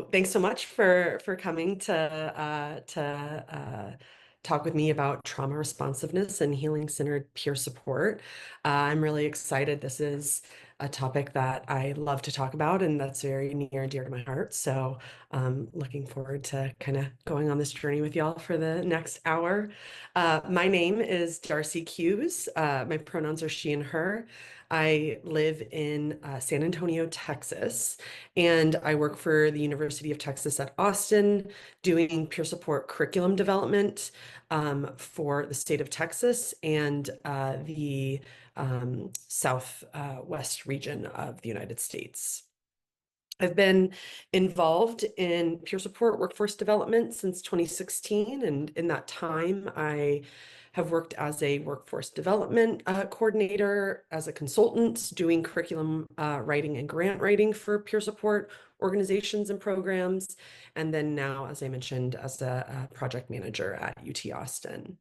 So thanks so much for coming to talk with me about trauma responsiveness and healing-centered peer support. I'm really excited. This is a topic that I love to talk about, and that's very near and dear to my heart. So looking forward to kind of going on this journey with y'all for the next hour. My name is Darcy Kues. My pronouns are she and her. I live in San Antonio, Texas, and I work for the University of Texas at Austin doing peer support curriculum development for the state of Texas and the southwest region of the United States. I've been involved in peer support workforce development since 2016, and in that time, I have worked as a workforce development coordinator, as a consultant, doing curriculum writing and grant writing for peer support organizations and programs, and then now, as I mentioned, as a project manager at UT Austin.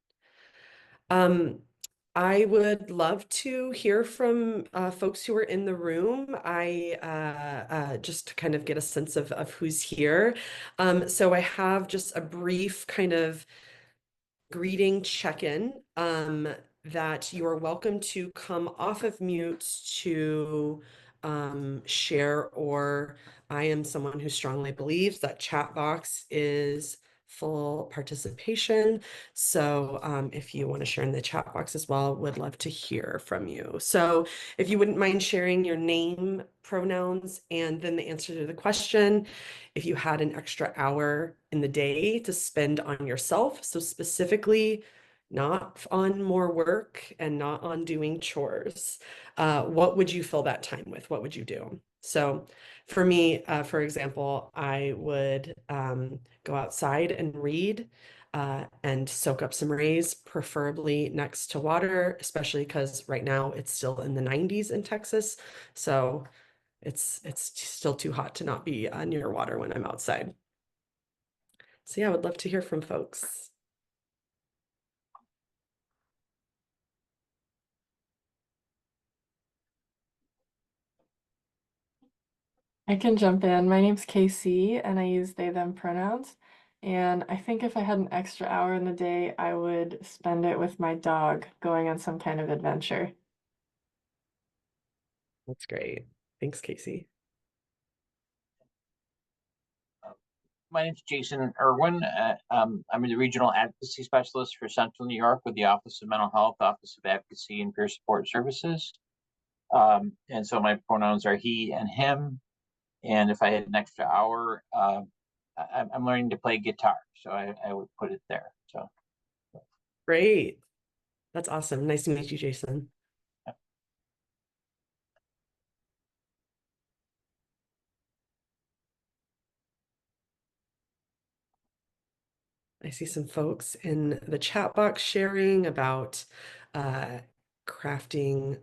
I would love to hear from folks who are in the room. I just to kind of get a sense of who's here. So I have just a brief kind of greeting check-in that you are welcome to come off of mute to share, or I am someone who strongly believes that chat box is full participation. So if you want to share in the chat box as well, would love to hear from you. So if you wouldn't mind sharing your name, pronouns, and then the answer to the question, if you had an extra hour in the day to spend on yourself, so specifically not on more work and not on doing chores, what would you fill that time with? What would you do? So for me, for example, I would go outside and read and soak up some rays, preferably next to water, especially because right now it's still in the 90s in Texas. So it's still too hot to not be near water when I'm outside. So yeah, I would love to hear from folks. I can jump in. My name's Casey, and I use they, them pronouns. And I think if I had an extra hour in the day, I would spend it with my dog going on some kind of adventure. That's great. Thanks, Casey. My name's Jason Irwin. I'm the regional advocacy specialist for Central New York with the Office of Mental Health, Office of Advocacy and Peer Support Services. And so my pronouns are he and him. And if I had an extra hour, I'm learning to play guitar, so I would put it there. So Great. That's awesome. Nice to meet you, Jason. I see some folks in the chat box sharing about crafting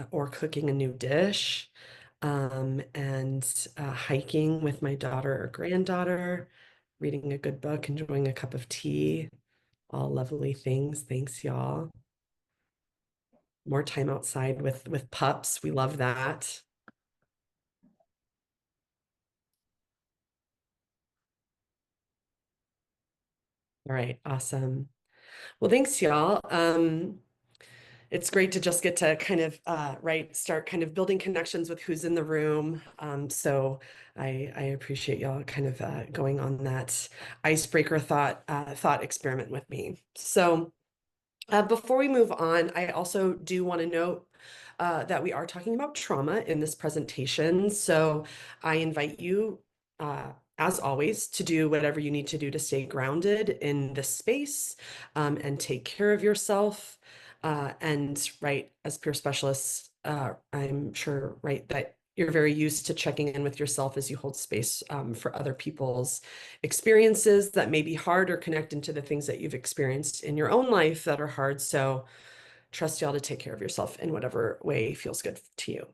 or cooking a new dish, and hiking with my daughter or granddaughter, reading a good book, enjoying a cup of tea, all lovely things. Thanks, y'all. More time outside with pups. We love that. All right, awesome. Well, thanks, y'all. It's great to just get to kind of start kind of building connections with who's in the room. So I appreciate y'all kind of going on that icebreaker thought experiment with me. So before we move on, I also do want to note that we are talking about trauma in this presentation. So I invite you, as always, to do whatever you need to do to stay grounded in this space and take care of yourself. And right, as peer specialists, I'm sure, right, that you're very used to checking in with yourself as you hold space for other people's experiences that may be hard, or connect into the things that you've experienced in your own life that are hard. So trust y'all to take care of yourself in whatever way feels good to you.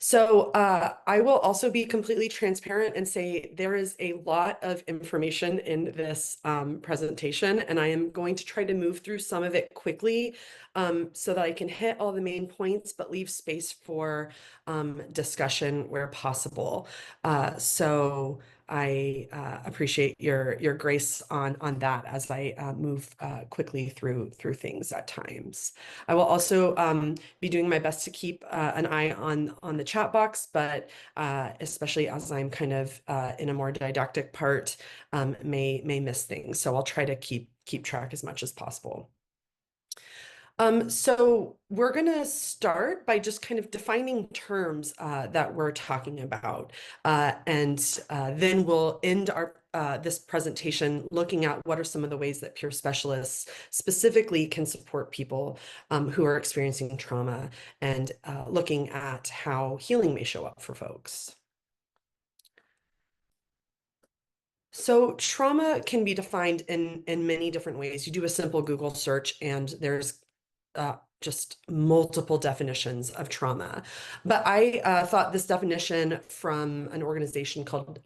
So I will also be completely transparent and say there is a lot of information in this presentation, and I am going to try to move through some of it quickly so that I can hit all the main points, but leave space for discussion where possible. So I appreciate your grace on that as I move quickly through things at times. I will also be doing my best to keep an eye on the chat box, but especially as I'm kind of in a more didactic part, may miss things. So I'll try to keep track as much as possible. So we're going to start by just kind of defining terms that we're talking about, and then we'll end our this presentation looking at what are some of the ways that peer specialists specifically can support people who are experiencing trauma, and looking at how healing may show up for folks. So trauma can be defined in many different ways. You do a simple Google search and there's just multiple definitions of trauma. But I thought this definition from an organization called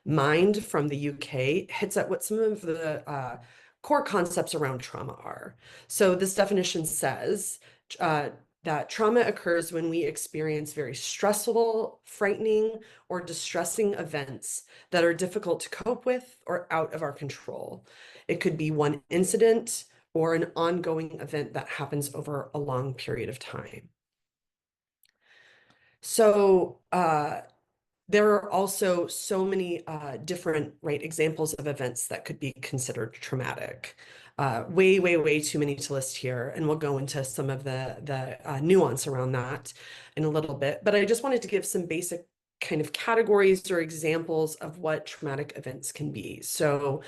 Mind from the UK hits at what some of the core concepts around trauma are. So this definition says that trauma occurs when we experience very stressful, frightening, or distressing events that are difficult to cope with or out of our control. It could be one incident or an ongoing event that happens over a long period of time. So there are also so many different examples of events that could be considered traumatic. Way too many to list here, and we'll go into some of the nuance around that in a little bit. But I just wanted to give some basic kind of categories or examples of what traumatic events can be. So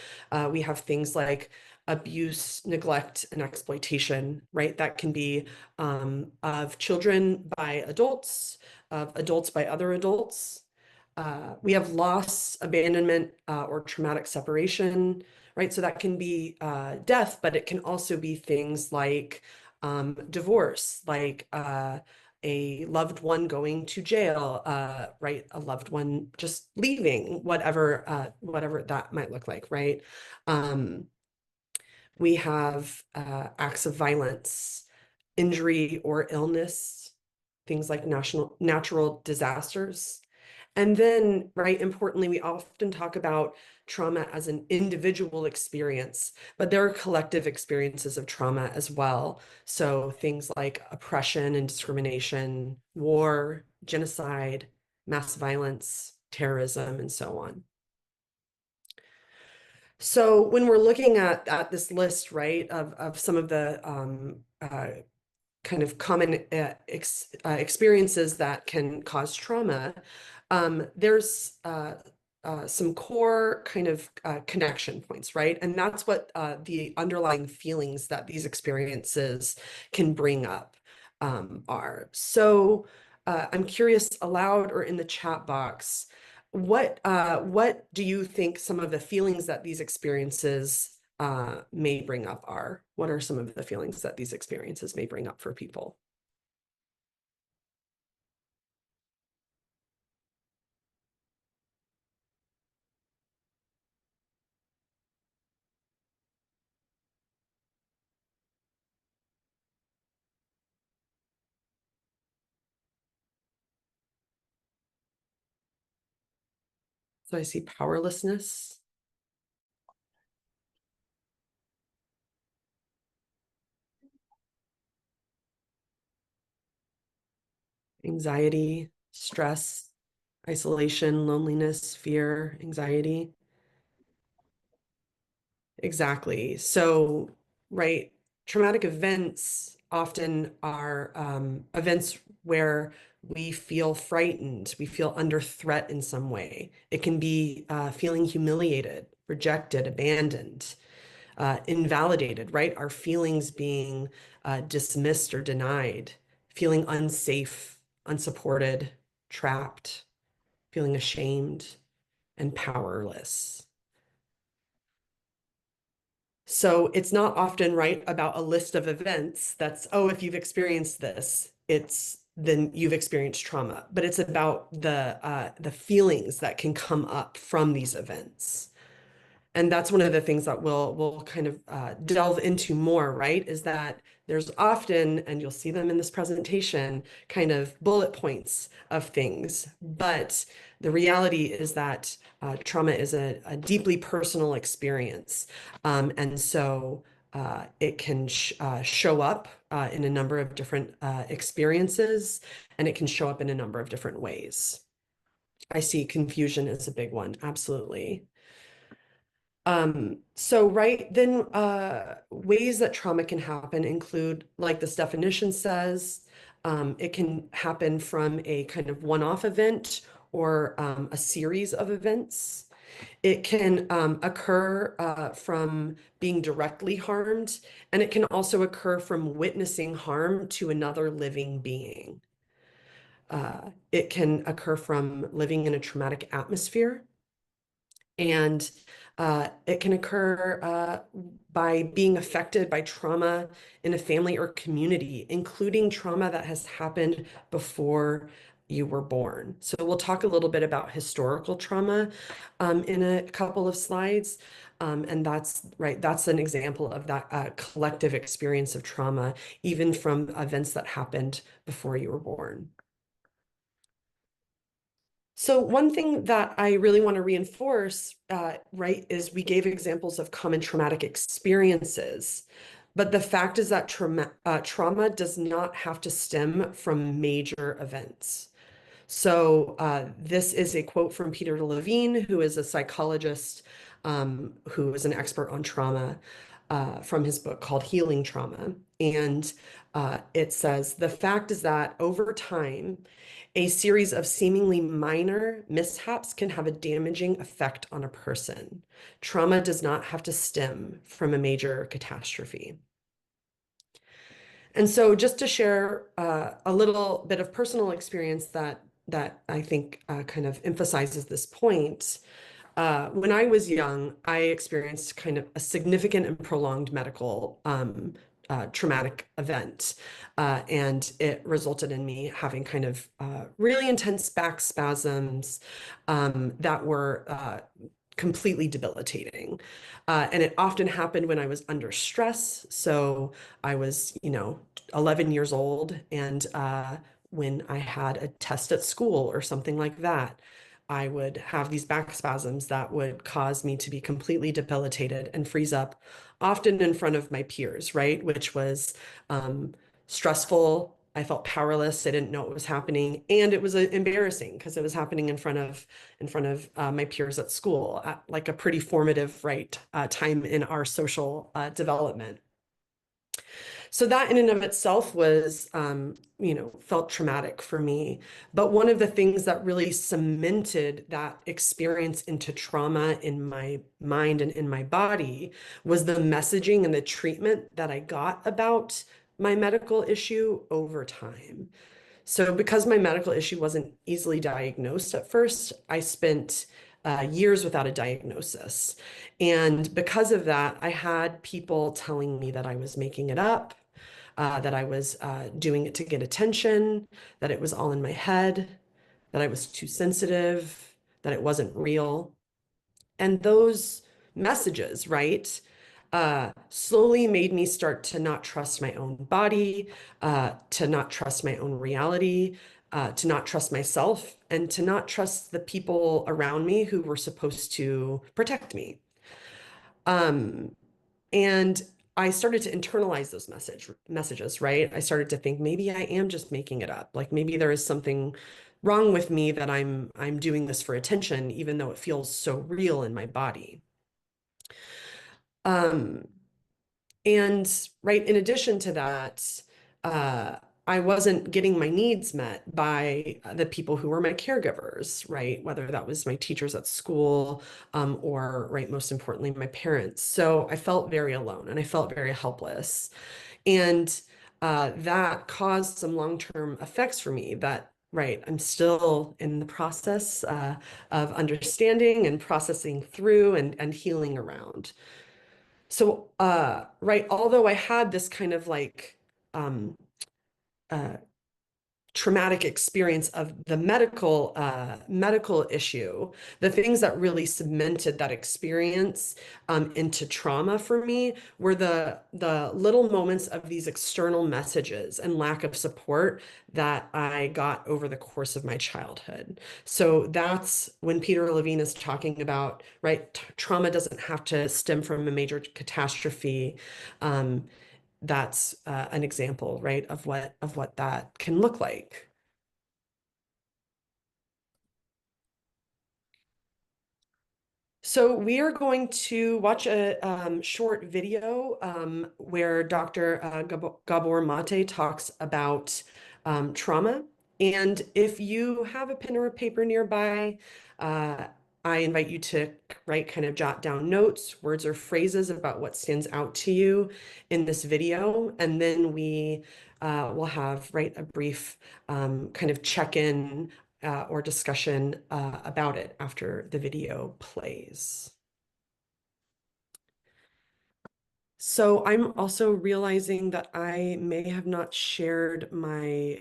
we have things like abuse, neglect, and exploitation, right? That can be of children by adults, of adults by other adults. We have loss, abandonment, or traumatic separation, right? So that can be death, but it can also be things like divorce, like a loved one going to jail, right? A loved one just leaving, whatever that might look like, right? We have acts of violence, injury or illness, things like natural disasters. And then, right, importantly, we often talk about trauma as an individual experience, but there are collective experiences of trauma as well. So things like oppression and discrimination, war, genocide, mass violence, terrorism, and so on. So when we're looking at this list, right, of some of the kind of common experiences that can cause trauma, there's some core kind of connection points, right? And that's what the underlying feelings that these experiences can bring up are. So I'm curious, aloud or in the chat box, what do you think some of the feelings that these experiences may bring up are? What are some of the feelings that these experiences may bring up for people? So I see powerlessness, anxiety, stress, isolation, loneliness, fear, anxiety. Exactly. So, right, traumatic events often are events where we feel frightened, we feel under threat in some way. It can be feeling humiliated, rejected, abandoned, invalidated, right? Our feelings being dismissed or denied, feeling unsafe, unsupported, trapped, feeling ashamed and powerless. So it's not often, right, about a list of events that's, oh, if you've experienced this, it's then you've experienced trauma, but it's about the feelings that can come up from these events. And that's one of the things that we'll kind of delve into more, right? Is that there's often, and you'll see them in this presentation, kind of bullet points of things. But the reality is that trauma is a deeply personal experience. And so it can show up in a number of different experiences, and it can show up in a number of different ways. I see confusion as a big one, absolutely. So right then, ways that trauma can happen include, like this definition says, it can happen from a kind of one-off event or a series of events. It can occur from being directly harmed, and it can also occur from witnessing harm to another living being. It can occur from living in a traumatic atmosphere. And it can occur by being affected by trauma in a family or community, including trauma that has happened before you were born. So we'll talk a little bit about historical trauma in a couple of slides. And that's right, that's an example of that collective experience of trauma, even from events that happened before you were born. So one thing that I really want to reinforce, right, is we gave examples of common traumatic experiences, but the fact is that trauma does not have to stem from major events. So this is a quote from Peter Levine, who is a psychologist who is an expert on trauma, from his book called Healing Trauma. And it says, the fact is that over time, a series of seemingly minor mishaps can have a damaging effect on a person. Trauma does not have to stem from a major catastrophe. And so just to share a little bit of personal experience that I think kind of emphasizes this point. When I was young, I experienced kind of a significant and prolonged medical traumatic event. And it resulted in me having kind of really intense back spasms that were completely debilitating. And it often happened when I was under stress. So I was, 11 years old, and when I had a test at school or something like that, I would have these back spasms that would cause me to be completely debilitated and freeze up, often in front of my peers, right? Which was stressful. I felt powerless. I didn't know what was happening, and it was embarrassing because it was happening in front of my peers at school, at like a pretty formative, right, time in our social development. So that in and of itself was, felt traumatic for me. But one of the things that really cemented that experience into trauma in my mind and in my body was the messaging and the treatment that I got about my medical issue over time. So because my medical issue wasn't easily diagnosed at first, I spent years without a diagnosis. And because of that, I had people telling me that I was making it up, that I was doing it to get attention, that it was all in my head, that I was too sensitive, that it wasn't real. And those messages, right, slowly made me start to not trust my own body, to not trust my own reality, to not trust myself, and to not trust the people around me who were supposed to protect me. And I started to internalize those messages, right? I started to think maybe I am just making it up. Like maybe there is something wrong with me that I'm doing this for attention, even though it feels so real in my body. Um, and right, in addition to that, I wasn't getting my needs met by the people who were my caregivers, right? Whether that was my teachers at school, or, right, most importantly, my parents. So I felt very alone and I felt very helpless. And that caused some long-term effects for me that, right, I'm still in the process of understanding and processing through and healing around. So, right, although I had this kind of like um, uh, traumatic experience of the medical issue, the things that really cemented that experience into trauma for me were the little moments of these external messages and lack of support that I got over the course of my childhood. So that's when Peter Levine is talking about, right, trauma doesn't have to stem from a major catastrophe. That's an example, right, of what that can look like. So we are going to watch a short video where Dr. Gabor Mate talks about trauma. And if you have a pen or a paper nearby, I invite you to kind of jot down notes, words or phrases about what stands out to you in this video. And then we will have, a brief kind of check-in or discussion about it after the video plays. So I'm also realizing that I may have not shared my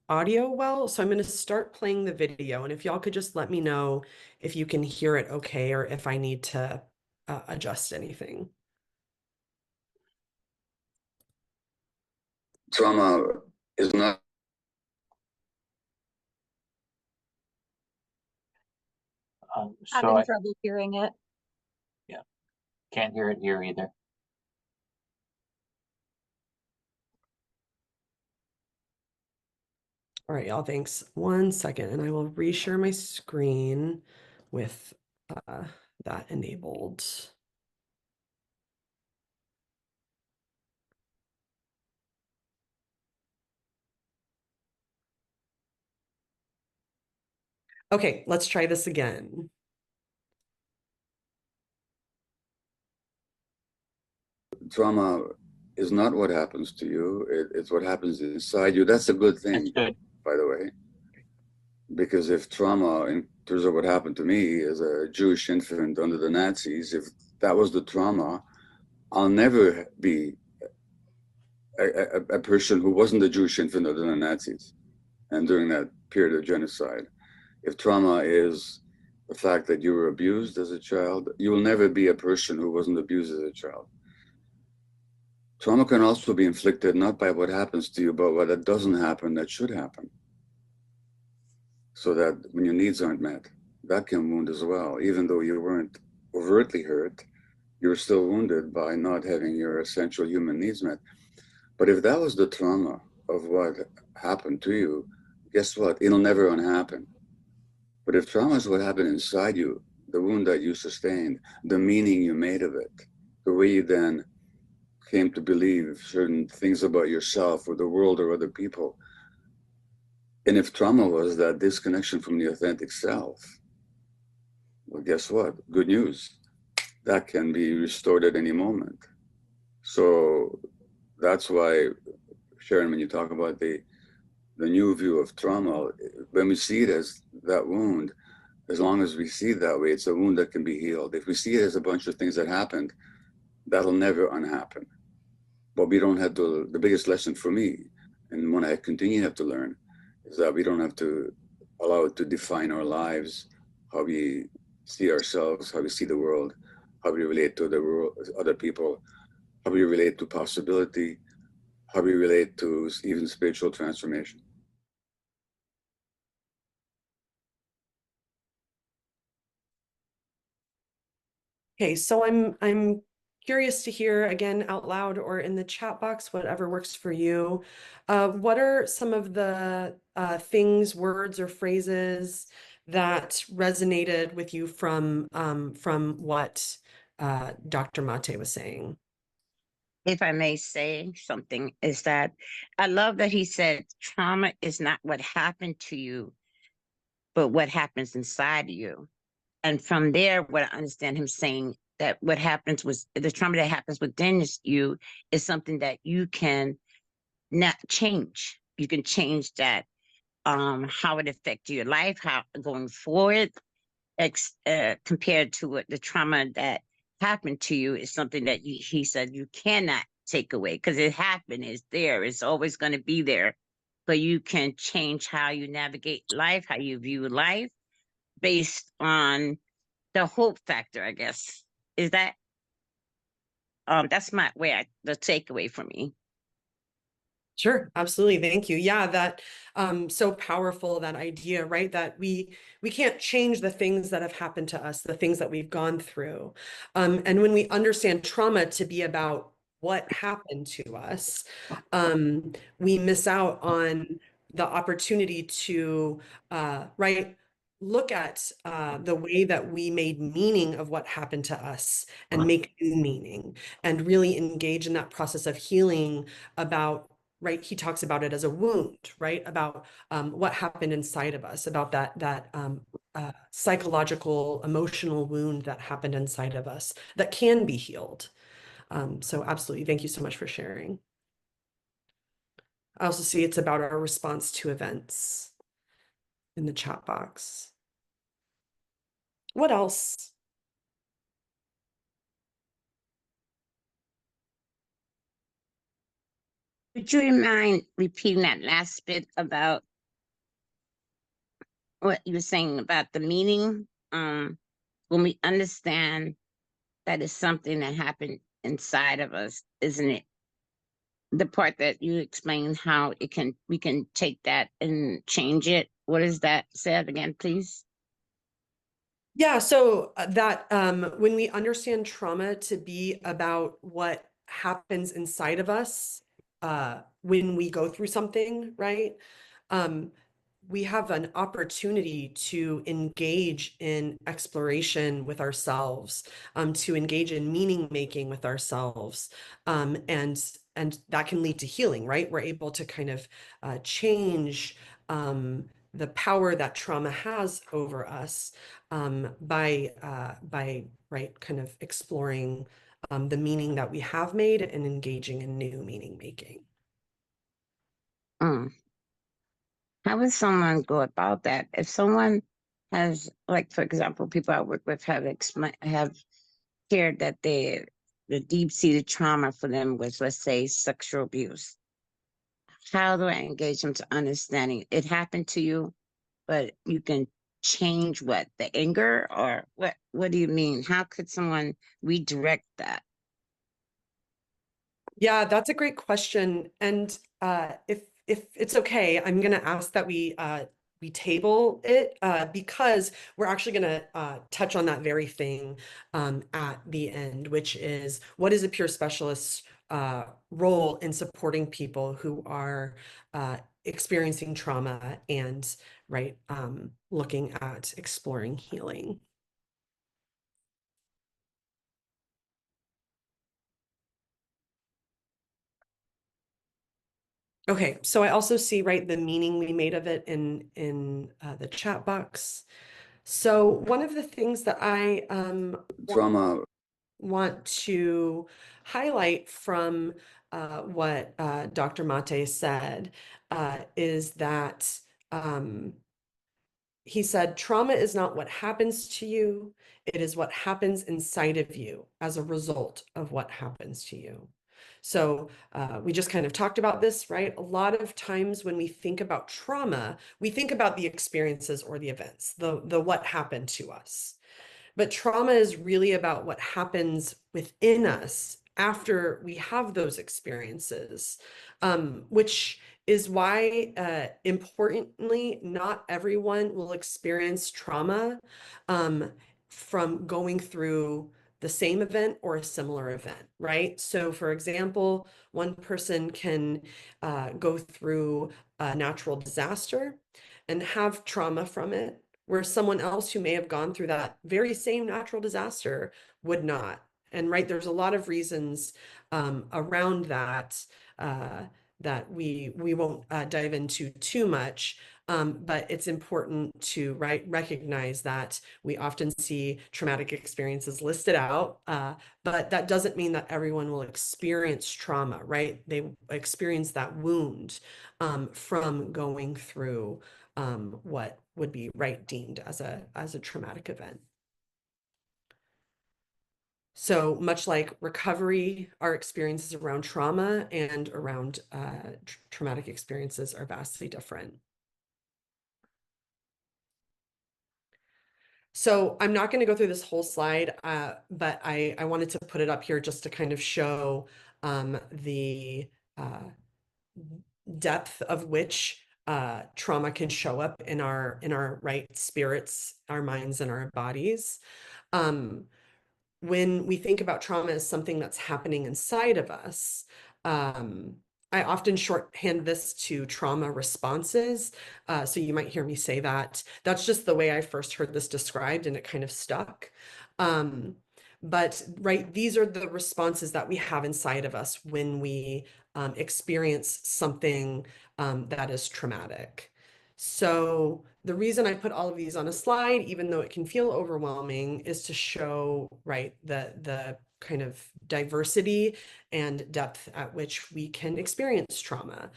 audio well, so I'm going to start playing the video. And if y'all could just let me know if you can hear it okay, or if I need to adjust anything. Trauma is not having trouble hearing it. Yeah, can't hear it here either. All right, y'all, thanks. 1 second, and I will reshare my screen with that enabled. Okay, let's try this again. Trauma is not what happens to you. It's what happens inside you. That's a good thing, by the way. Because if trauma, in terms of what happened to me as a Jewish infant under the Nazis, if that was the trauma, I'll never be a person who wasn't a Jewish infant under the Nazis and during that period of genocide. If trauma is the fact that you were abused as a child, you will never be a person who wasn't abused as a child. Trauma can also be inflicted not by what happens to you, but what doesn't happen that should happen. So that when your needs aren't met, that can wound as well. Even though you weren't overtly hurt, you're still wounded by not having your essential human needs met. But if that was the trauma of what happened to you, guess what? It'll never unhappen. But if trauma is what happened inside you, the wound that you sustained, the meaning you made of it, the way you then came to believe certain things about yourself or the world or other people. And if trauma was that disconnection from the authentic self, well, guess what? Good news. That can be restored at any moment. So that's why, Sharon, when you talk about the new view of trauma, when we see it as that wound, as long as we see it that way, it's a wound that can be healed. If we see it as a bunch of things that happened, that'll never unhappen. But we don't have to, the biggest lesson for me, and one I continue to have to learn, is that we don't have to allow it to define our lives, how we see ourselves, how we see the world, how we relate to the world, other people, how we relate to possibility, how we relate to even spiritual transformation. Okay, so I'm curious to hear, again, out loud or in the chat box, whatever works for you. What are some of the things, words, or phrases that resonated with you from what Dr. Mate was saying? If I may say something, is that I love that he said trauma is not what happened to you, but what happens inside of you. And from there, what I understand him saying, that what happens was the trauma that happens within you is something that you can not change. You can change that, how it affects your life, how going forward, compared to what the trauma that happened to you is something that he said you cannot take away because it happened, it's there, it's always going to be there. but you can change how you navigate life, how you view life based on the hope factor, I guess. Is that that's my the takeaway for me. Sure, absolutely. Thank you. Yeah, that so powerful, that idea, right? That we can't change the things that have happened to us, the things that we've gone through. And when we understand trauma to be about what happened to us, we miss out on the opportunity to right, look at the way that we made meaning of what happened to us and make new meaning and really engage in that process of healing about, right? He talks about it as a wound, right? About what happened inside of us, about that psychological, emotional wound that happened inside of us that can be healed. So absolutely, thank you so much for sharing. I also see it's about our response to events in the chat box. What else? Would you mind repeating that last bit about what you were saying about the meaning? When we understand that it's something that happened inside of us, isn't it? The part that you explained how we can take that and change it. What is that? Say it again, please. Yeah, so that when we understand trauma to be about what happens inside of us when we go through something, right? We have an opportunity to engage in exploration with ourselves, to engage in meaning making with ourselves, and that can lead to healing, right? We're able to kind of change the power that trauma has over us by right kind of exploring the meaning that we have made and engaging in new meaning making. How would someone go about that? If someone has, like, for example, people I work with have shared that the deep-seated trauma for them was, let's say, sexual abuse. How do I engage them to understanding it happened to you, but you can change what, the anger, or what do you mean? How could someone redirect that? Yeah, that's a great question. And if it's okay, I'm going to ask that we table it because we're actually going to touch on that very thing at the end, which is what is a peer specialist's role in supporting people who are experiencing trauma and right looking at exploring healing. Okay, so I also see, right, the meaning we made of it in the chat box. So one of the things that I Trauma. want to highlight from what Dr. Mate said is that he said, trauma is not what happens to you, it is what happens inside of you as a result of what happens to you. So we just kind of talked about this, right? A lot of times when we think about trauma, we think about the experiences or the events, the what happened to us. But trauma is really about what happens within us after we have those experiences, which is why, importantly, not everyone will experience trauma from going through the same event or a similar event, right? So, for example, one person can go through a natural disaster and have trauma from it, where someone else who may have gone through that very same natural disaster would not. And right, there's a lot of reasons around that that we won't dive into too much, but it's important to recognize that we often see traumatic experiences listed out, but that doesn't mean that everyone will experience trauma, right? They experience that wound from going through what would be deemed as a traumatic event. So much like recovery, our experiences around trauma and around traumatic experiences are vastly different. So I'm not going to go through this whole slide, but I wanted to put it up here just to kind of show the depth of which trauma can show up in our right spirits, our minds, and our bodies. When we think about trauma as something that's happening inside of us, I often shorthand this to trauma responses. So you might hear me say that. That's just the way I first heard this described, and it kind of stuck. But right, these are the responses that we have inside of us when we experience something that is traumatic. So the reason I put all of these on a slide, even though it can feel overwhelming, is to show, right, the kind of diversity and depth at which we can experience trauma.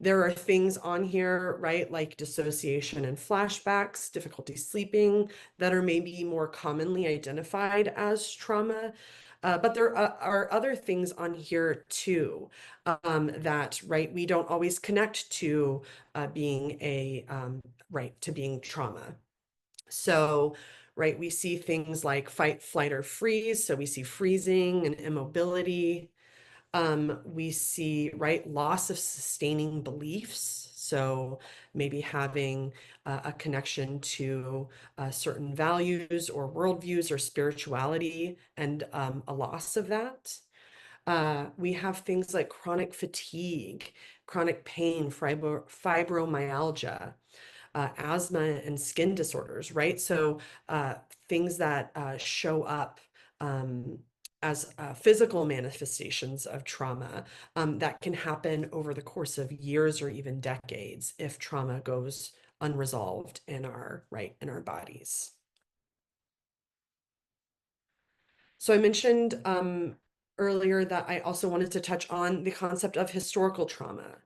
There are things on here, right, like dissociation and flashbacks, difficulty sleeping, that are maybe more commonly identified as trauma. But there are other things on here too, that, right, we don't always connect to being right, to being trauma. So, right, we see things like fight, flight, or freeze. So we see freezing and immobility. We see, right, loss of sustaining beliefs. So maybe having a connection to certain values or worldviews or spirituality, and a loss of that. We have things like chronic fatigue, chronic pain, fibromyalgia, asthma, and skin disorders, right? So things that show up as physical manifestations of trauma that can happen over the course of years or even decades if trauma goes unresolved in our bodies. So I mentioned earlier that I also wanted to touch on the concept of historical trauma.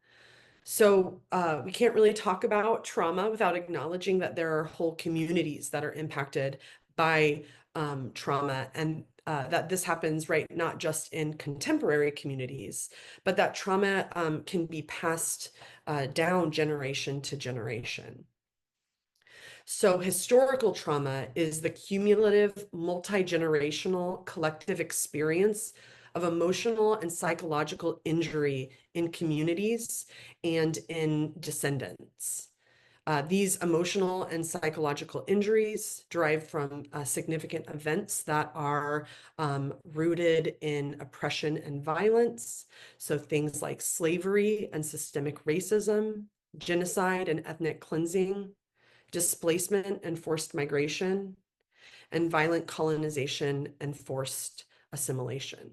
So we can't really talk about trauma without acknowledging that there are whole communities that are impacted by trauma, and that this happens, right, not just in contemporary communities, but that trauma can be passed down generation to generation. So historical trauma is the cumulative, multi-generational collective experience of emotional and psychological injury in communities and in descendants. These emotional and psychological injuries derive from significant events that are rooted in oppression and violence. So things like slavery and systemic racism, genocide and ethnic cleansing, displacement and forced migration, and violent colonization and forced assimilation.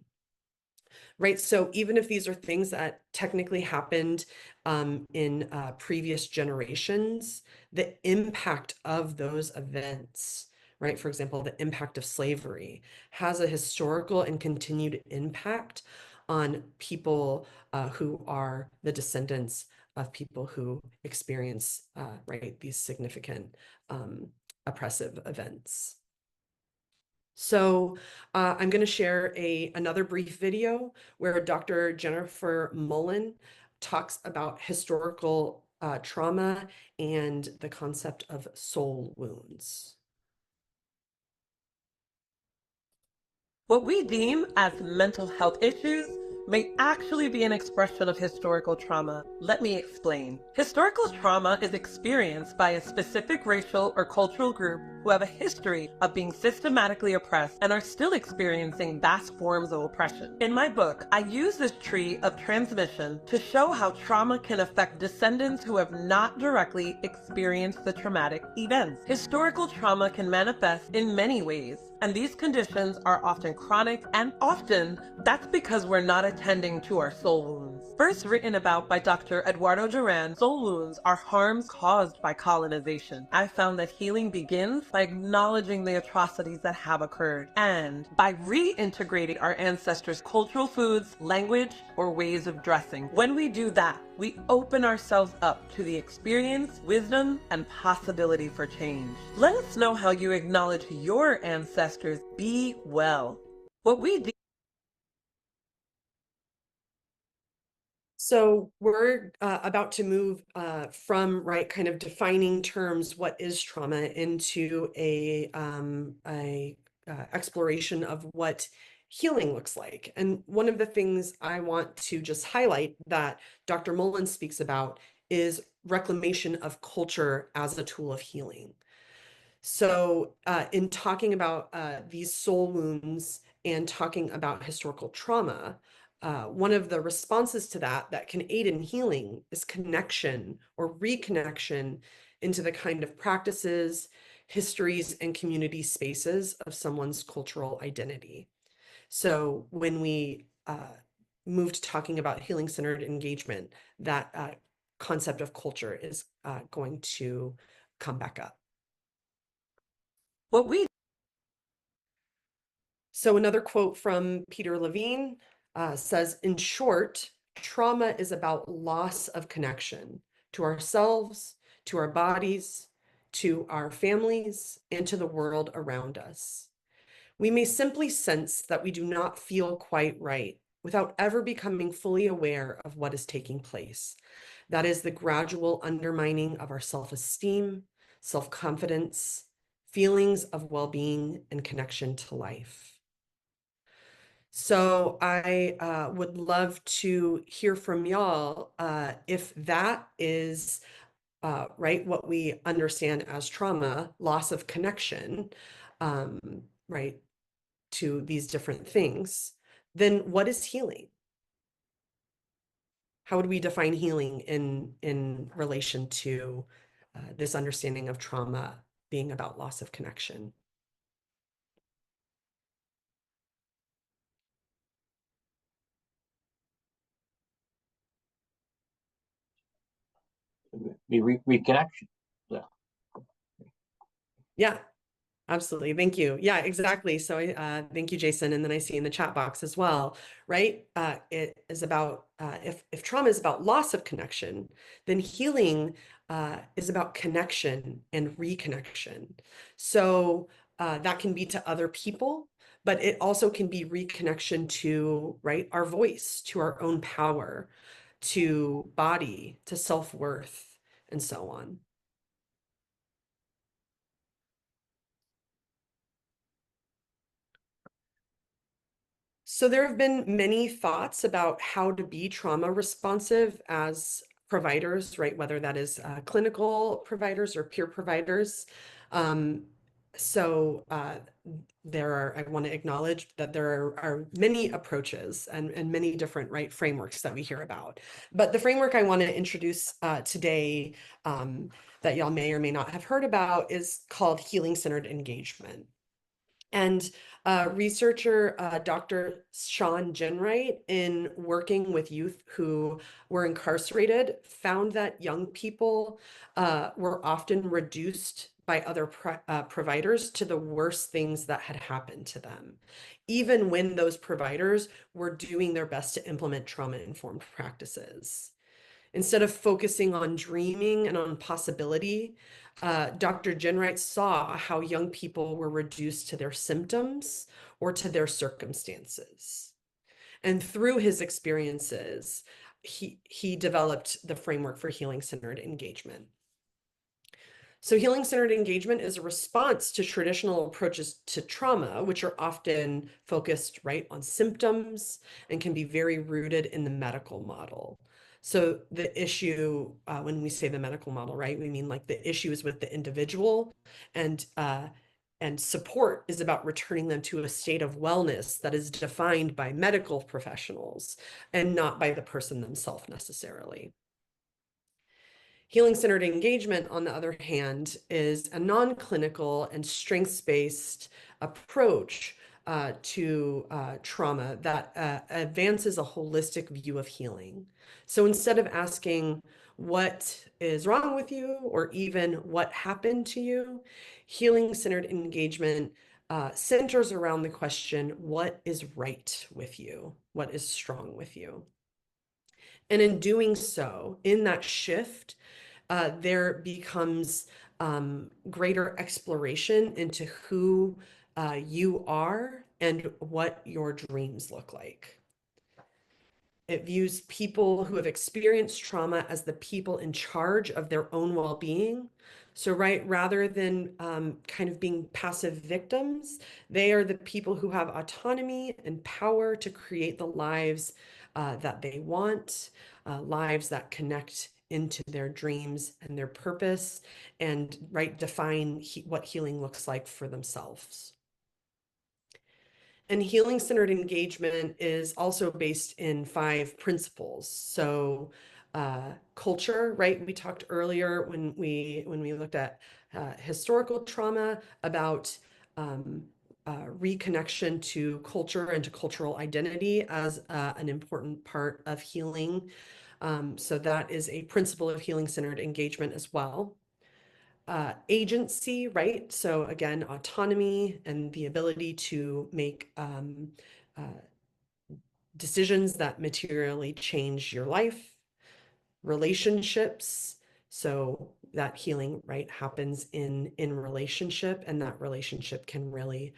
Right, so even if these are things that technically happened in previous generations, the impact of those events, right, for example, the impact of slavery, has a historical and continued impact on people who are the descendants of people who experience, right, these significant oppressive events. So I'm going to share another brief video where Dr. Jennifer Mullen talks about historical trauma and the concept of soul wounds. What we deem as mental health issues may actually be an expression of historical trauma. Let me explain. Historical trauma is experienced by a specific racial or cultural group who have a history of being systematically oppressed and are still experiencing vast forms of oppression. In my book, I use this tree of transmission to show how trauma can affect descendants who have not directly experienced the traumatic events. Historical trauma can manifest in many ways, and these conditions are often chronic, and often that's because we're not attending to our soul wounds. First written about by Dr. Eduardo Duran, soul wounds are harms caused by colonization. I found that healing begins by acknowledging the atrocities that have occurred and by reintegrating our ancestors' cultural foods, language, or ways of dressing. When we do that, we open ourselves up to the experience, wisdom, and possibility for change. Let us know how you acknowledge your ancestors. Be well. What we do. So we're about to move from kind of defining terms, what is trauma, into a exploration of what healing looks like. And one of the things I want to just highlight that Dr. Mullen speaks about is reclamation of culture as a tool of healing. So in talking about these soul wounds and talking about historical trauma, one of the responses to that can aid in healing is connection or reconnection into the kind of practices, histories, and community spaces of someone's cultural identity. So when we move to talking about healing-centered engagement, that concept of culture is going to come back up. What we. So another quote from Peter Levine says, in short, trauma is about loss of connection to ourselves, to our bodies, to our families, and to the world around us. We may simply sense that we do not feel quite right without ever becoming fully aware of what is taking place. That is the gradual undermining of our self-esteem, self-confidence, feelings of well-being, and connection to life. So I would love to hear from y'all if that is what we understand as trauma, loss of connection, right, to these different things. Then what is healing? How would we define healing in relation to this understanding of trauma being about loss of connection? Be reconnection. Yeah. Yeah. Absolutely. Thank you. Yeah, exactly. So thank you, Jason. And then I see in the chat box as well, right? It is about, if trauma is about loss of connection, then healing is about connection and reconnection. So that can be to other people, but it also can be reconnection to, right, our voice, to our own power, to body, to self-worth, and so on. So there have been many thoughts about how to be trauma responsive as providers, right? Whether that is clinical providers or peer providers. So I want to acknowledge that there are many approaches and many different frameworks that we hear about. But the framework I want to introduce today that y'all may or may not have heard about is called healing-centered engagement. And researcher Dr. Sean Ginwright, in working with youth who were incarcerated, found that young people were often reduced by other providers to the worst things that had happened to them, even when those providers were doing their best to implement trauma-informed practices. Instead of focusing on dreaming and on possibility, Dr. Ginwright saw how young people were reduced to their symptoms or to their circumstances. And through his experiences, he developed the framework for healing-centered engagement. So healing-centered engagement is a response to traditional approaches to trauma, which are often focused on symptoms and can be very rooted in the medical model. So the issue, when we say the medical model, we mean the issue is with the individual, and support is about returning them to a state of wellness that is defined by medical professionals and not by the person themselves necessarily. Healing-centered engagement, on the other hand, is a non-clinical and strengths-based approach to trauma that advances a holistic view of healing. So instead of asking what is wrong with you or even what happened to you, healing-centered engagement centers around the question, what is right with you? What is strong with you? And in doing so, in that shift, there becomes greater exploration into who you are and what your dreams look like. It views people who have experienced trauma as the people in charge of their own well-being. So, right, rather than kind of being passive victims, they are the people who have autonomy and power to create the lives that they want, lives that connect into their dreams and their purpose, and right, define what healing looks like for themselves. And healing-centered engagement is also based in 5 principles. So culture, right? We talked earlier when we looked at historical trauma about reconnection to culture and to cultural identity as an important part of healing. So that is a principle of healing-centered engagement as well. Agency, right? So again, autonomy and the ability to make decisions that materially change your life. Relationships, so that healing, right, happens in relationship, and that relationship can really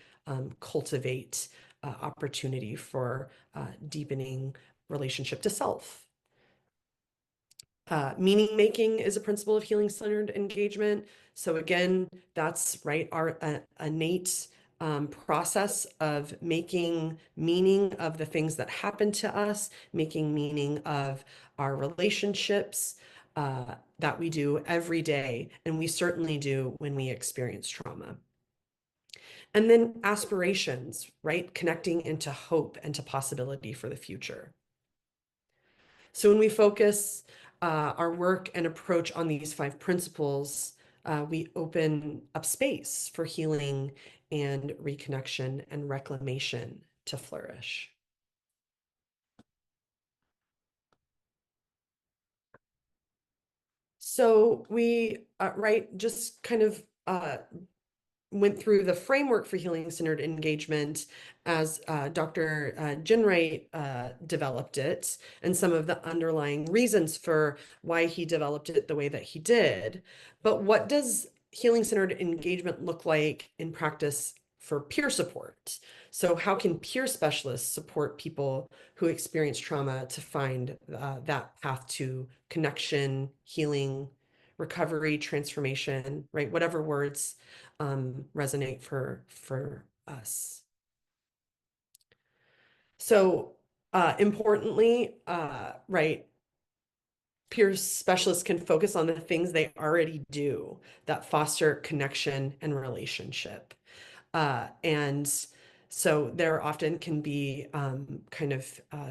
cultivate opportunity for deepening relationship to self. Meaning making is a principle of healing-centered engagement. So again, that's right, our innate process of making meaning of the things that happen to us, making meaning of our relationships that we do every day, and we certainly do when we experience trauma. And then aspirations, right? Connecting into hope and to possibility for the future. So when we focus our work and approach on these 5 principles, we open up space for healing and reconnection and reclamation to flourish. So we, right, just kind of went through the framework for healing-centered engagement as Dr. Ginwright developed it, and some of the underlying reasons for why he developed it the way that he did. But what does healing-centered engagement look like in practice for peer support? So how can peer specialists support people who experience trauma to find that path to connection, healing, recovery, transformation, right? Whatever words resonate for us. So importantly, right, peer specialists can focus on the things they already do that foster connection and relationship. And so there often can be kind of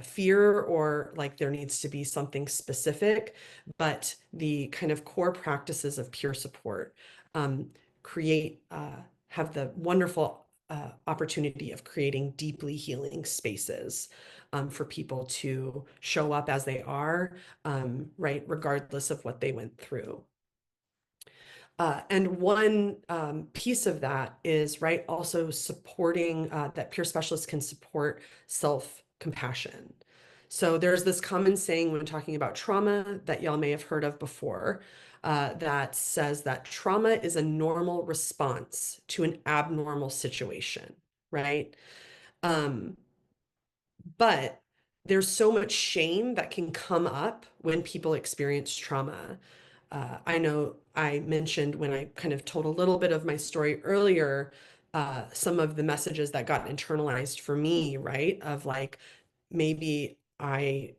fear, or like there needs to be something specific, but the kind of core practices of peer support have the wonderful opportunity of creating deeply healing spaces for people to show up as they are, right, regardless of what they went through. And one piece of that is, right, also supporting that peer specialists can support self-compassion. So there's this common saying when talking about trauma that y'all may have heard of before, that says that trauma is a normal response to an abnormal situation, right? But there's so much shame that can come up when people experience trauma. I know I mentioned when I kind of told a little bit of my story earlier, some of the messages that got internalized for me, right? Of like, maybe I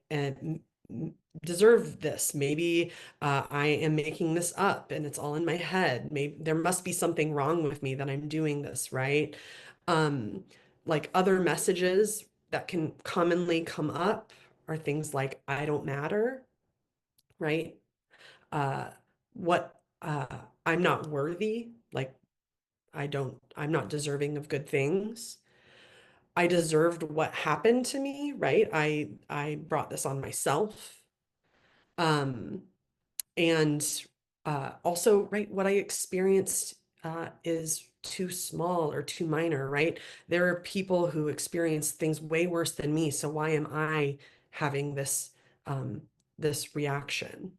deserve this. Maybe I am making this up and it's all in my head. Maybe there must be something wrong with me that I'm doing this, right? Like other messages that can commonly come up are things like, I don't matter, right? What I'm not worthy, like I'm not deserving of good things. I deserved what happened to me, right? I brought this on myself. And also, right, what I experienced is too small or too minor, right? There are people who experience things way worse than me, so why am I having this this reaction?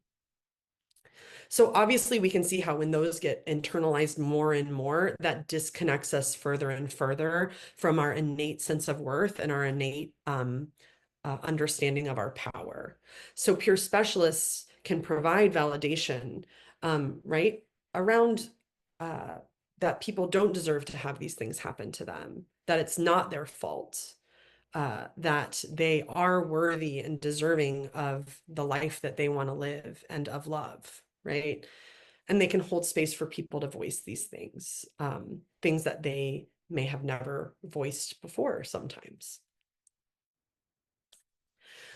So obviously we can see how when those get internalized more and more, that disconnects us further and further from our innate sense of worth and our innate understanding of our power. So peer specialists can provide validation, right, around that people don't deserve to have these things happen to them, that it's not their fault, that they are worthy and deserving of the life that they want to live and of love, right? And they can hold space for people to voice these things, things that they may have never voiced before sometimes.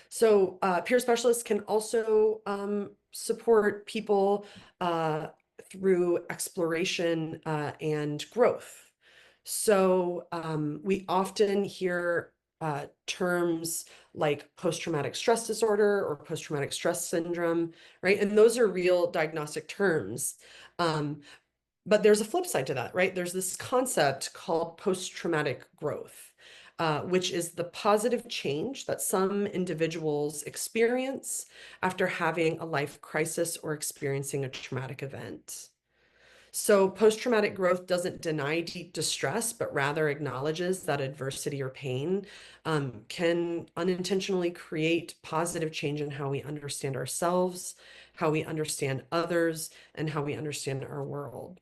So peer specialists can also support people through exploration and growth. So we often hear terms like post-traumatic stress disorder or post-traumatic stress syndrome, right? And those are real diagnostic terms. But there's a flip side to that, right? There's this concept called post-traumatic growth, which is the positive change that some individuals experience after having a life crisis or experiencing a traumatic event. So post-traumatic growth doesn't deny deep distress, but rather acknowledges that adversity or pain can unintentionally create positive change in how we understand ourselves, how we understand others, and how we understand our world.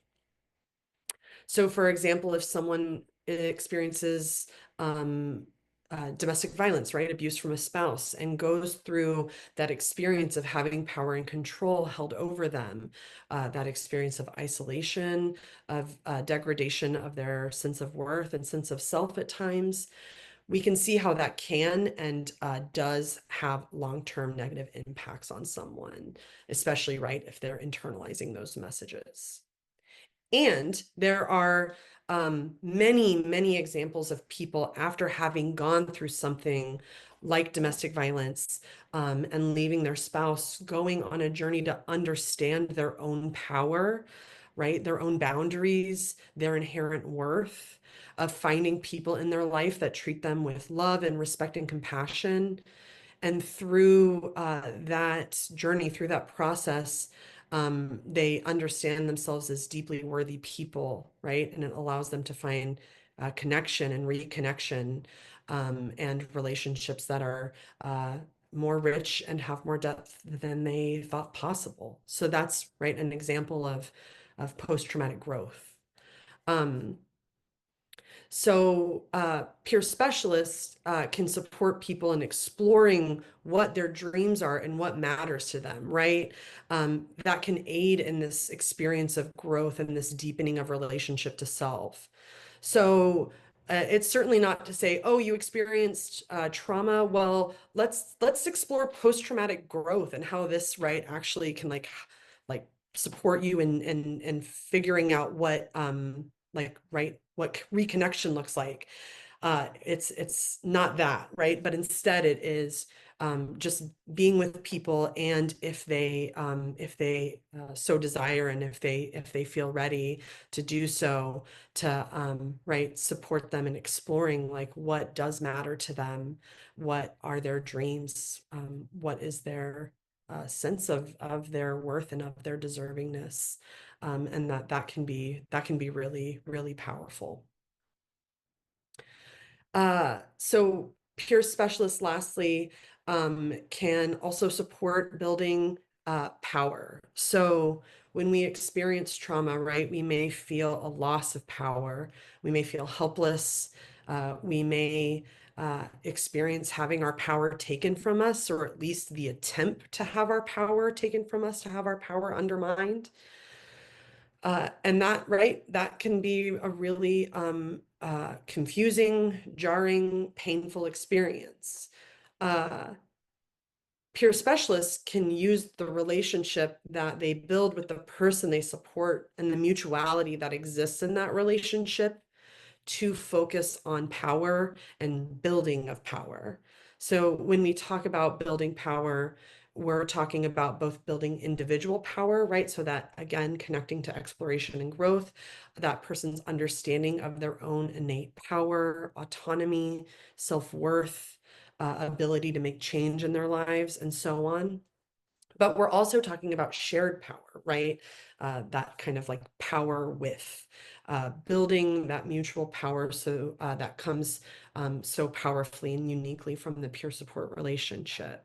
So for example, if someone experiences domestic violence, right, abuse from a spouse, and goes through that experience of having power and control held over them, that experience of isolation, of degradation of their sense of worth and sense of self at times, we can see how that can and does have long-term negative impacts on someone, especially, right, if they're internalizing those messages. And there are many, many examples of people after having gone through something like domestic violence and leaving their spouse, going on a journey to understand their own power, right? Their own boundaries, their inherent worth, of finding people in their life that treat them with love and respect and compassion. And through that journey, through that process, they understand themselves as deeply worthy people, right? And it allows them to find connection and reconnection and relationships that are more rich and have more depth than they thought possible. So that's, right, an example of post-traumatic growth. So peer specialists can support people in exploring what their dreams are and what matters to them, right? That can aid in this experience of growth and this deepening of relationship to self. So it's certainly not to say, oh, you experienced trauma. Well, let's explore post-traumatic growth and how this, right, actually can like support you in figuring out what right, what reconnection looks like. It's not that, right? But instead it is just being with people, and if they so desire, and if they feel ready to do so, to right, support them in exploring like what does matter to them, what are their dreams, what is their sense of their worth and of their deservingness, and that can be really, really powerful. So peer specialists, lastly, can also support building power. So when we experience trauma, right, we may feel a loss of power. We may feel helpless. We may experience having our power taken from us, or at least the attempt to have our power taken from us, to have our power undermined. And that, right, that can be a really confusing, jarring, painful experience. Peer specialists can use the relationship that they build with the person they support and the mutuality that exists in that relationship to focus on power and building of power. So when we talk about building power, we're talking about both building individual power, right? So that, again, connecting to exploration and growth, that person's understanding of their own innate power, autonomy, self-worth, ability to make change in their lives, and so on. But we're also talking about shared power, right? That kind of like power with building that mutual power. So that comes so powerfully and uniquely from the peer support relationship.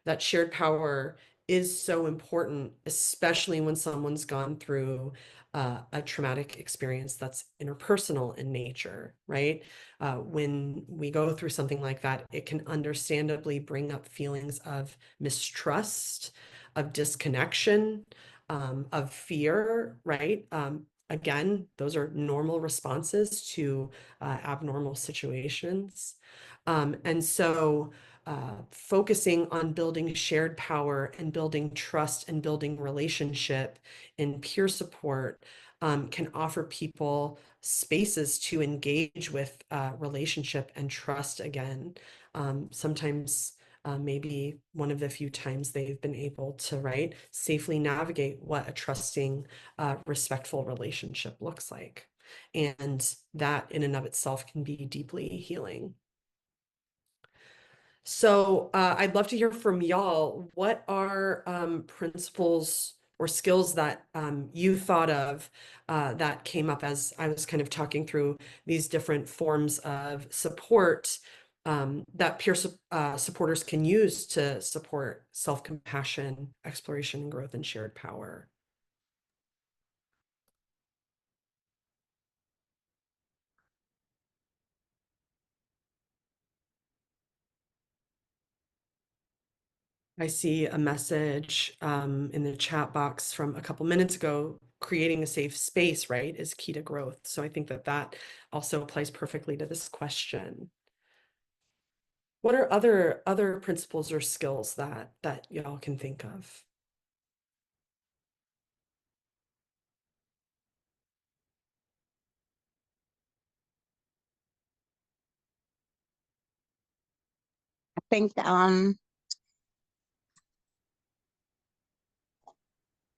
That shared power is so important, especially when someone's gone through a traumatic experience that's interpersonal in nature, right? When we go through something like that, it can understandably bring up feelings of mistrust, of disconnection, of fear, right? Again, those are normal responses to abnormal situations. And so focusing on building shared power and building trust and building relationship and peer support can offer people spaces to engage with relationship and trust again. Sometimes maybe one of the few times they've been able to, right, safely navigate what a trusting, respectful relationship looks like. And that in and of itself can be deeply healing. So I'd love to hear from y'all. What are principles or skills that you thought of that came up as I was kind of talking through these different forms of support that peer supporters can use to support self-compassion, exploration, and growth and shared power? I see a message in the chat box from a couple minutes ago. Creating a safe space, right, is key to growth. So I think that that also applies perfectly to this question. What are other principles or skills that y'all can think of? I think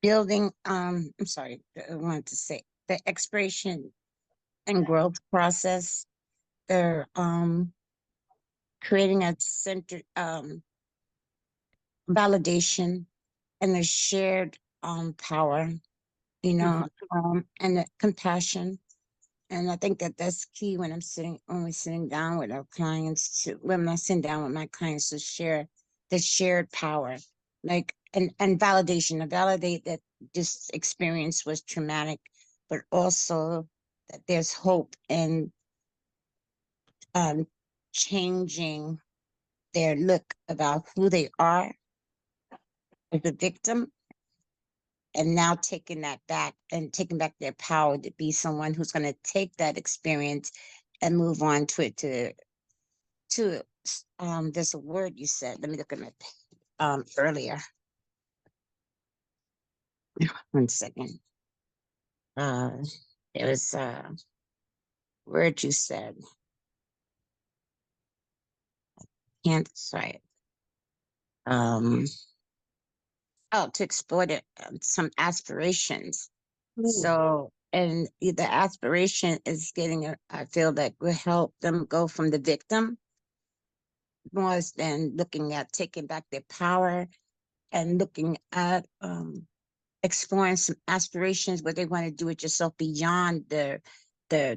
building I'm sorry, I wanted to say the expiration and growth process. They're creating a center validation and the shared power, you know, and the compassion. And I think that that's key when when we're sitting down with our clients when I'm sitting down with my clients to share the shared power, like, and validation, to validate that this experience was traumatic, but also that there's hope in changing their look about who they are as a victim, and now taking that back and taking back their power to be someone who's going to take that experience and move on to it there's a word you said, let me look at my earlier. One second. It was a word you said. Can't sorry. To explore some aspirations. So, and the aspiration is I feel that will help them go from the victim more than looking at taking back their power and looking at exploring some aspirations where they want to do it yourself beyond the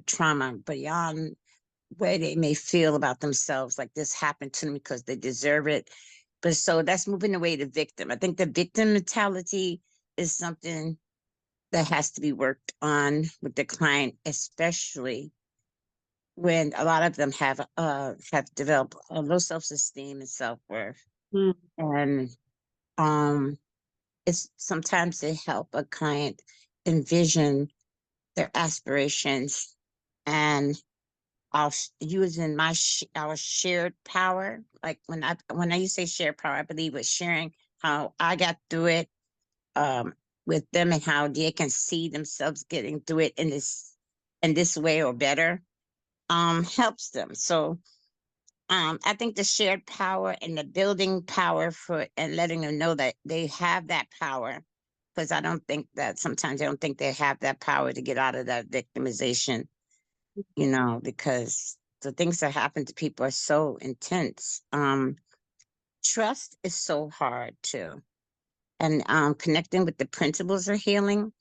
trauma, beyond where they may feel about themselves, like this happened to them because they deserve it. But so that's moving away the victim. I think the victim mentality is something that has to be worked on with the client, especially when a lot of them have developed a low self-esteem and self-worth. And it's sometimes to help a client envision their aspirations and using our shared power. Like when I used to say shared power, I believe with sharing how I got through it with them and how they can see themselves getting through it in this way or better helps them. So I think the shared power and the building power and letting them know that they have that power, because I don't think that sometimes they don't think they have that power to get out of that victimization, because the things that happen to people are so intense. Trust is so hard too. and connecting with the principles of healing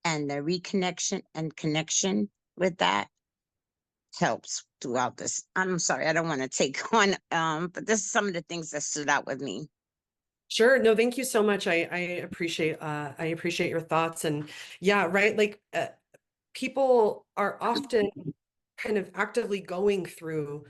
and the reconnection and connection with that helps throughout this. I'm sorry, I don't want to take on, but this is some of the things that stood out with me. Sure. No, thank you so much. I appreciate your thoughts. And yeah, right. Like people are often kind of actively going through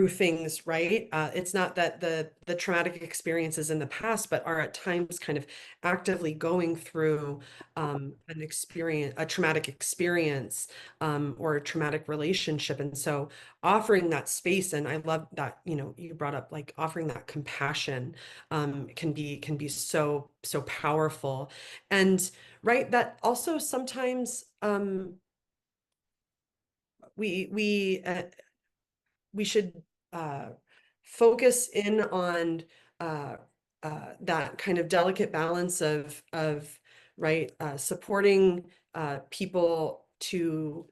things, right? It's not that the traumatic experiences in the past, but are at times kind of actively going through a traumatic experience, or a traumatic relationship. And so offering that space, and I love that, you brought up like offering that compassion, can be so powerful. And right, that also sometimes we should focus in on uh, that kind of delicate balance of right, supporting people to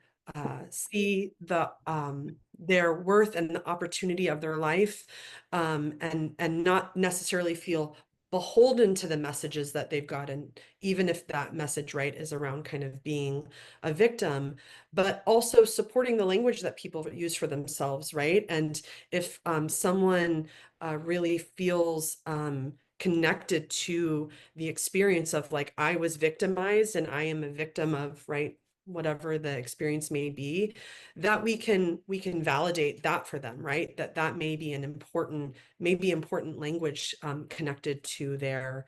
see their worth and the opportunity of their life, and not necessarily feel beholden to the messages that they've gotten, even if that message, right, is around kind of being a victim, but also supporting the language that people use for themselves, right? And if someone really feels connected to the experience of like, I was victimized and I am a victim of, right, whatever the experience may be, that we can validate that for them, right? That may be an important language connected to their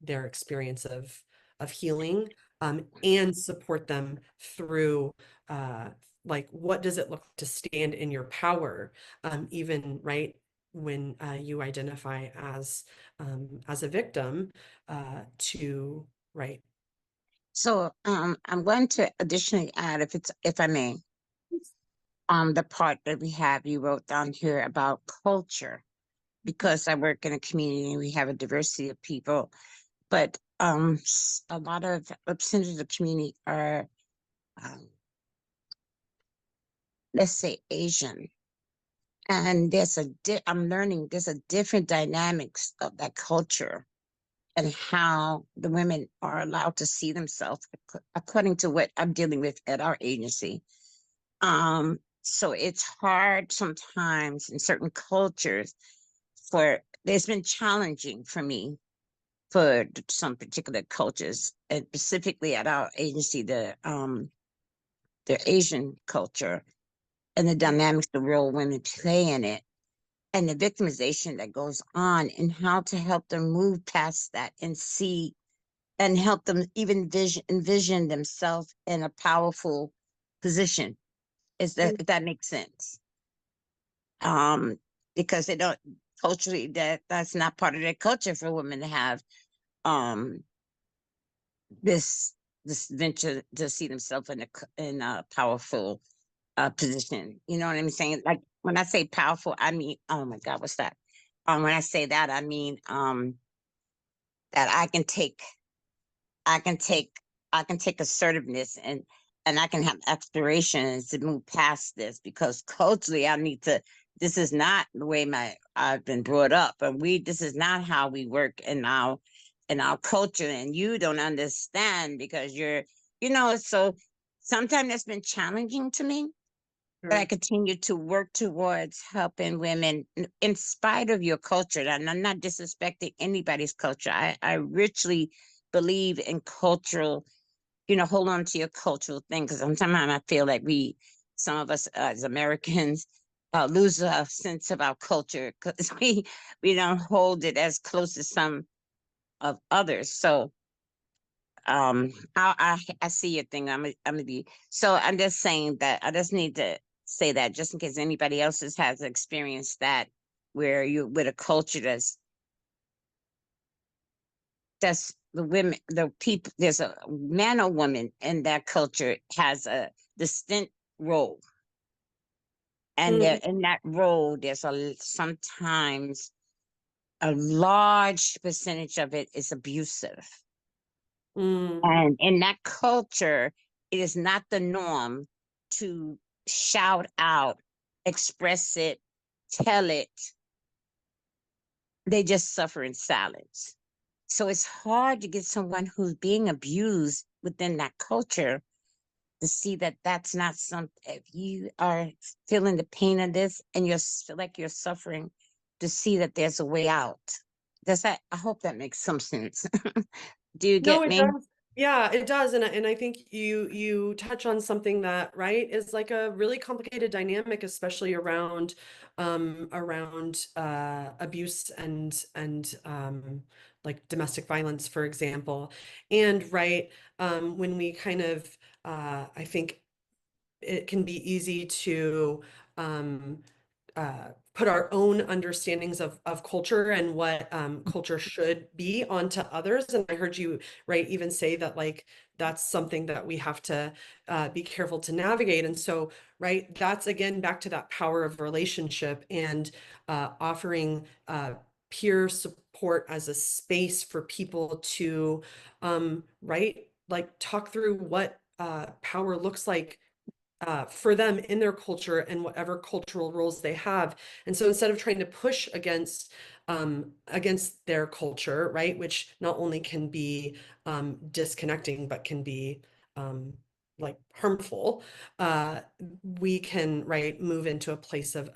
experience of healing, and support them through like, what does it look to stand in your power, even right when you identify as a victim, to right. So I'm going to additionally add, if I may, the part that you wrote down here about culture, because I work in a community and we have a diversity of people, but a lot of percentage of the community are, let's say, Asian. And I'm learning there's a different dynamics of that culture and how the women are allowed to see themselves according to what I'm dealing with at our agency. So it's hard sometimes in certain cultures it's been challenging for me for some particular cultures, and specifically at our agency, the Asian culture and the dynamics the role women play in it, and the victimization that goes on, and how to help them move past that and see and help them even envision themselves in a powerful position. If that makes sense? Because they don't culturally, that's not part of their culture for women to have this venture to see themselves in a powerful position. You know what I'm saying? Like when I say powerful, I mean, oh my God, what's that? When I say that, I mean that I can take assertiveness, and I can have aspirations to move past this, because culturally this is not the way I've been brought up, and this is not how we work in our culture, and you don't understand because so sometimes that's been challenging to me. But I continue to work towards helping women in spite of your culture. And I'm not disrespecting anybody's culture. I richly believe in cultural, hold on to your cultural thing. Because sometimes I feel like some of us as Americans lose a sense of our culture because we don't hold it as close as some of others. So I see your thing. I'm gonna be, so I'm just saying that I just need to say that just in case anybody else has experienced that, where you with a culture that's the people, there's a man or woman in that culture has a distinct role, and in that role there's sometimes a large percentage of it is abusive. And in that culture, it is not the norm to shout out, express it, tell it. They just suffer in silence. So it's hard to get someone who's being abused within that culture to see that that's not something. If you are feeling the pain of this and feel like you're suffering, to see that there's a way out. Does that? I hope that makes some sense. Do you No, get it me? does. Yeah, it does. And I think you touch on something that, right, is like a really complicated dynamic, especially around abuse and like domestic violence, for example. And right, when we kind of I think it can be easy to um put our own understandings of culture and what culture should be onto others. And I heard you, right, even say that like that's something that we have to be careful to navigate. And so, right, that's again back to that power of relationship and offering peer support as a space for people to, right, like talk through what power looks like for them in their culture and whatever cultural roles they have. And so instead of trying to push against their culture, right, which not only can be disconnecting, but can be like harmful, we can, right, move into a place of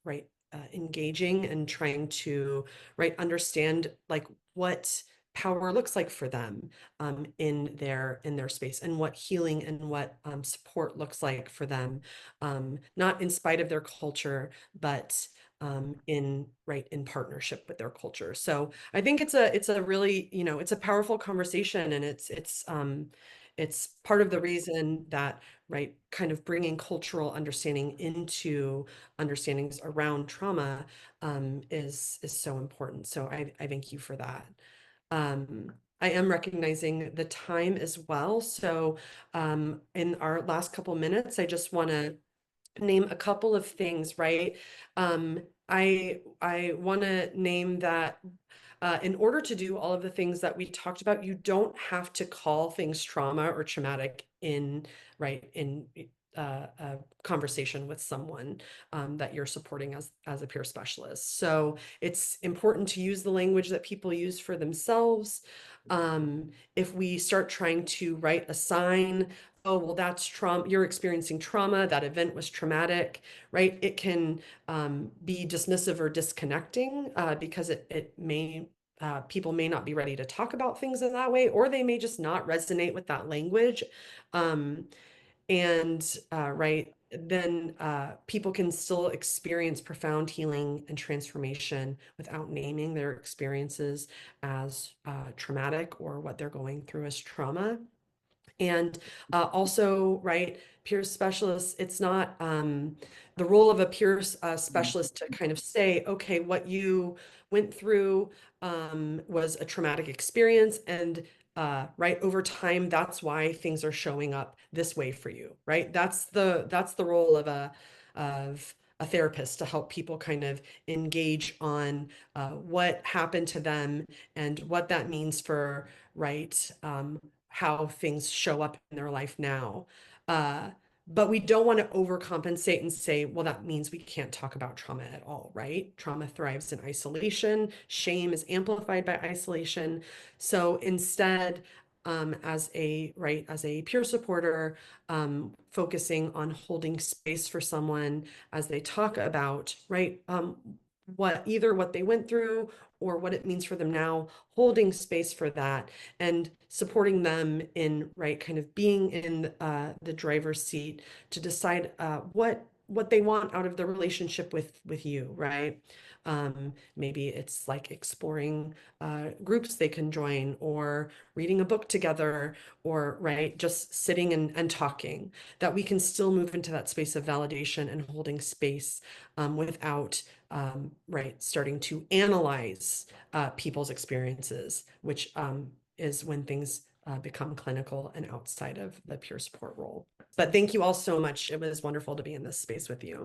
right, engaging and trying to, right, understand like what power looks like for them in their space, and what healing and what support looks like for them, not in spite of their culture, but in partnership with their culture. So I think it's a really, it's a powerful conversation, and it's part of the reason that, right, kind of bringing cultural understanding into understandings around trauma is so important. So I thank you for that. I am recognizing the time as well. So in our last couple minutes, I just want to name a couple of things, right? I want to name that in order to do all of the things that we talked about, you don't have to call things trauma or traumatic in, right, in a conversation with someone that you're supporting as a peer specialist. So it's important to use the language that people use for themselves. If we start trying to assign, oh, well, that's trauma, you're experiencing trauma, that event was traumatic, right? It can be dismissive or disconnecting because it may, people may not be ready to talk about things in that way, or they may just not resonate with that language. Right, then people can still experience profound healing and transformation without naming their experiences as traumatic or what they're going through as trauma. And also, right, peer specialists, it's not the role of a peer specialist to kind of say, okay, what you went through was a traumatic experience, and right, over time, that's why things are showing up this way for you, right? That's the role of a therapist, to help people kind of engage on what happened to them and what that means for, right, how things show up in their life now. But we don't want to overcompensate and say, well, that means we can't talk about trauma at all, right? Trauma thrives in isolation. Shame is amplified by isolation. So instead, as a peer supporter, focusing on holding space for someone as they talk about, right, either what they went through or what it means for them now, holding space for that and supporting them in, right, kind of being in the driver's seat to decide what they want out of the relationship with you, right? Maybe it's like exploring groups they can join, or reading a book together, or, right, just sitting and talking, that we can still move into that space of validation and holding space without right, starting to analyze people's experiences, which is when things become clinical and outside of the peer support role. But thank you all so much. It was wonderful to be in this space with you.